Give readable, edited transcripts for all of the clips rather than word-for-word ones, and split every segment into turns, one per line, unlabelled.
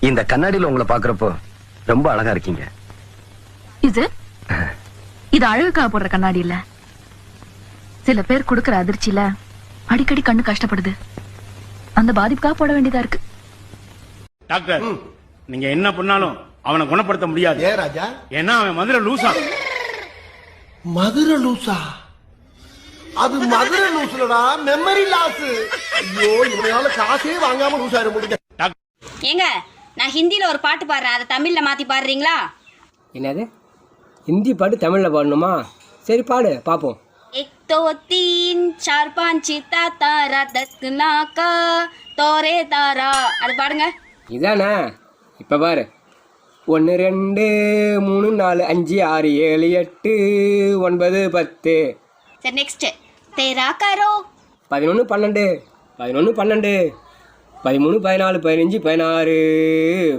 இந்த கண்ணாடியில உங்களை பாக்குறப்போ ரொம்ப அழகா இருக்கீங்க.
இது அழகுக்காக போடுற கண்ணாடி இல்ல. சில பேர் கொடுக்கிற அதிர்ச்சியில அடிக்கடி கண்ணு கஷ்டப்படுது. அந்த பாதிப்புக்காக போட வேண்டியதா இருக்கு.
டாக்டர், நீங்க என்ன பண்ணாலும் அவனை குணப்படுத்த முடியாது.
ஏ ராஜா,
ஏன்னா அவன் மதுரை லூசா.
மதுரை லூசா? அது மதுரை லூசுலடா, மெமரி லாஸ். ஐயோ, இவனால காசே வாங்காம லூசா இருக்க.
ஏங்க, நான் ஹிந்தில ஒரு பாட்டு பாடுறேன், அதை தமிழ்ல மாத்தி பாடுறீங்களா?
என்னது? ஹிந்தி பாட்டு தமிழ்ல பாடணுமா? சரி பாடு பாப்போம்.
एक दो तीन चार पाँच तारा दकना का तोरे तारा, அது பாடுங்க.
இதானே? இப்ப பாரு. 1 2 3 4 5 6 7 8 9 10.
சரி, நெக்ஸ்ட். तेरा करो
11 12 11 12 13 14 15 16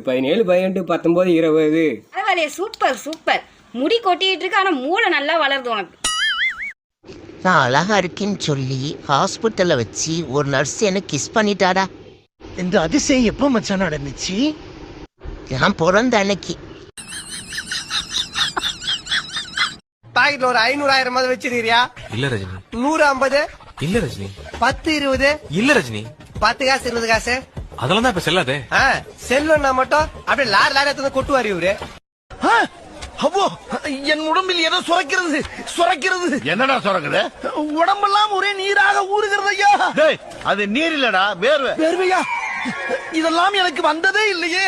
17 18 19 20.
பரவாயில்லையே, சூப்பர் சூப்பர். முடி கொட்டிட்டு இருக்கு, ஆனா மூளை நல்லா வளருது உனக்கு.
நான் அழகா இருக்கேன்னு சொல்லி ஹாஸ்பிட்டல்ல வச்சு ஒரு நர்ஸ் எனக்கு கிஸ் பண்ணிட்டாடா.
இந்த அதிசயம் எப்ப மச்சான் நடந்துச்சு?
நான் பிறந்த அன்னைக்கு.
பாக்கெட்ல ஒரு 500 1000 வச்சிருக்கியா?
இல்ல ரஜினி.
100 50
இல்ல ரஜினி.
10 20
இல்ல ரஜினி.
10 காசு 20 காசு
அதெல்லாம் தான் இப்ப செல்லாதே.
செல்வன்னா மட்டும் அப்படியே லாரி லாரி எடுத்து கொட்டுவாரு இவரு. அப்போ என் உடம்பில் ஏதோ சுரக்கிறது சுரக்கிறது.
என்னடா சுரக்குது?
உடம்பெல்லாம் ஒரே நீராக ஊறுகிறது ஐயா.
அது நீர் இல்லடா, வேர்வை.
வேர்வையா? இதெல்லாம் எனக்கு வந்ததே இல்லையே.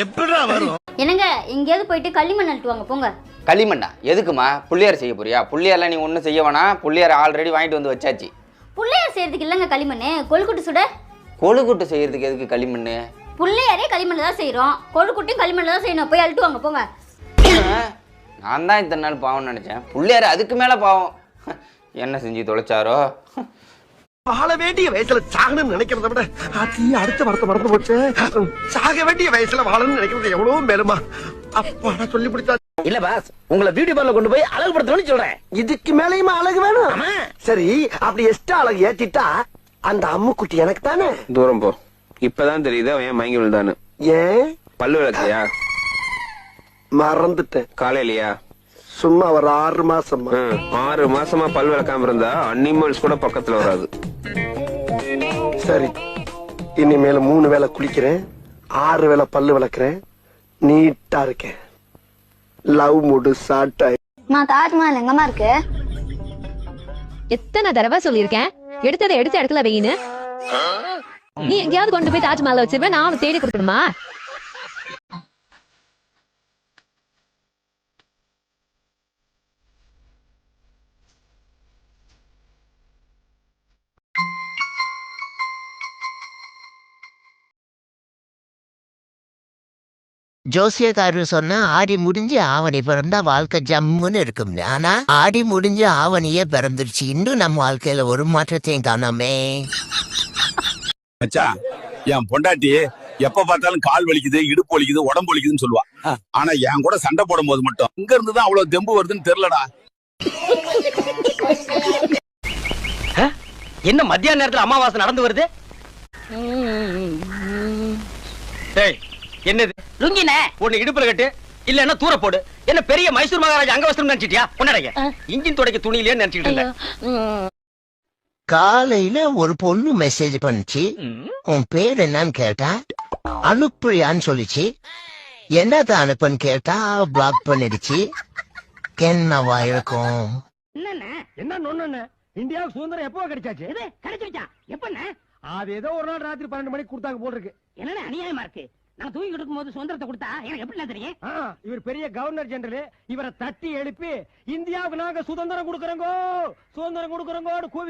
எப்படிடா வரும்?
என்னங்க, எங்கேயாவது போயிட்டு களிமண் அள்ளிட்டு வாங்க போங்க.
களிமண்ணா? எதுக்குமா? புள்ளியார் செய்ய போறியா? புள்ளியார்லாம் நீ ஒன்றும் செய்ய வேணாம். புள்ளியார் ஆல்ரெடி வாங்கிட்டு வந்து வச்சாச்சு.
புள்ளையார் செய்யறதுக்கு இல்லைங்க களிமண், கொழுக்குட்டு சுட.
கொழுக்குட்டு செய்யறதுக்கு எதுக்கு களிமண்ணு?
புள்ளையாரே களிமண்ல தான் செய்யறோம், கொழுக்குட்டையும் களிமண்ல தான் செய்யணும். போய் அள்ளிட்டு வாங்க போங்க.
நான் தான் இத்தனை நாள் பாவம் நினைச்சேன். புள்ளியார் அதுக்கு மேல பாவம். என்ன செஞ்சு தொலைச்சாரோ?
வாழ வேண்டிய வயசுல சாகணும்னு நினைக்கிறத விட அடுத்த வரத்தை மறந்து போச்சு. சாக வேண்டிய வயசுல வாழணும்னு நினைக்கிறது எவ்வளவு மேலுமா. அப்பா சொல்லி பிடிச்சா
இல்ல பாஸ், உங்களை பியூட்டி பார்லர் கொண்டு போய் அழகுபடுத்தணும்னு சொல்றேன்.
இதுக்கு மேலேயுமா அழகு வேணும்? சரி, அப்படி எக்ஸ்ட்ரா அழகு ஏத்திட்டா அந்த அம்முக்குட்டி எனக்கு தானே.
தூரம் போ. இப்பதான் தெரியுது அவன் மயங்கி விழுந்தான்னு.
ஏன்?
பல்லு விளக்கலையா?
மறந்துட்டேன்.
காலையிலயா?
சும்மா ஒரு 6 மாசமா.
6 மாசமா பல் விளக்காம இருந்தா அனிமல்ஸ் கூட பக்கத்துல வராது.
சரி, இனிமேல 3 வேளை குளிக்கிறேன், 6 வேளை பல்லு விளக்குறேன், நீட்டா இருக்கேன். லவ் மூடு ஸ்டார்ட் ஆயி.
தாஜ்மஹால் எங்கம்மா இருக்கு?
எத்தனை தடவை சொல்லியிருக்கேன், எடுத்ததை எடுத்த இடத்துல வெயின்னு. நீ எங்கேயாவது கொண்டு போய் தாஜ்மஹால் வச்சிருவேன், நான் தேடி கொடுக்கணுமா?
ஜோசியக்காரரு சொன்னா ஆடி முடிஞ்சு ஆவணி பிறந்தா வாழ்க்கை ஜம்முன்னு இருக்கும். ஆனா ஆடி முடிஞ்சு ஆவணியே பிறந்துருச்சு. இன்னும் நம்ம வாழ்க்கையில ஒரு மாற்றத்தையும் காணாமே.
என் பொண்டாட்டி எப்ப பார்த்தாலும் கால் வலிக்குது, இடுப்பு வலிக்குது, உடம்பு வலிக்குதுன்னு சொல்லுவா. ஆனா என் கூட சண்டை போடும் போது மட்டும் இங்க இருந்துதான் அவ்வளவு தெம்பு வருதுன்னு தெரியலடா.
என்ன மத்தியான நேரத்துல அமாவாசை நடந்து வருது? என்னது லுங்கின? ஒண்ணு இடுப்புல கட்டு, இல்லன்னா தூர போடு. என்ன பெரிய மைசூர் மகாராஜா அங்க வஸ்திரம் நினைச்சிட்டியா? கொண்டாடைங்க இன்ஜின் துடைக்க துணியிலே நினைச்சிட்டு இருந்தேன்.
காலையில ஒரு பொண்ணு மெசேஜ் பண்ணிச்சு. உன் பேர் என்னன்னு கேட்டா அனுப்புறியான்னு சொல்லிச்சு. என்னத அனுப்புன்னு கேட்டா பிளாக் பண்ணிடுச்சு. என்னவா இருக்கும்?
என்ன இந்தியாவுக்கு சுதந்திரம் எப்போ கிடைச்சாச்சு? கிடைச்சிருச்சா? எப்ப? அது ஏதோ ஒரு நாள் ராத்திரி 12 மணிக்கு கொடுத்தாங்க போல் இருக்கு. என்ன அநியாயமா இருக்கு? நான் தூங்கி இருக்கும் போது சுதந்திரத்தை கொடுத்தா எனக்கு எப்படி தெரியும்? இவர் பெரிய கவர்னர் ஜெனரல், இவரை தட்டி எழுப்பி இந்தியாவுக்கு நாங்க சுதந்திரம் கொடுக்கறோங்கோ சுதந்திரம் கொடுக்கறோங்கோன்னு கூவி